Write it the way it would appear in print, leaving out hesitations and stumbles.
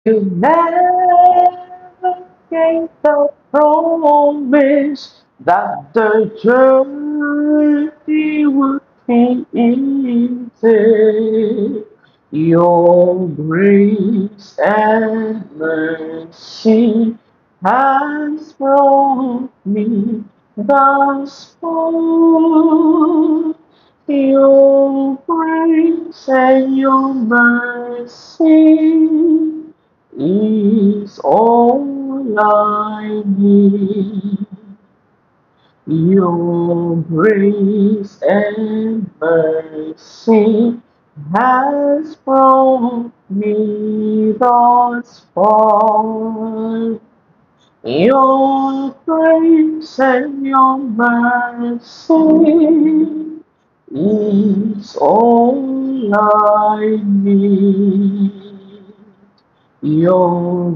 You never gave the promise that the journey would be easy. Your grace and mercy has brought me thus far. Your grace and your mercy is all I need. Your grace and mercy has brought me thus far. Your grace and your mercy is all I need. Your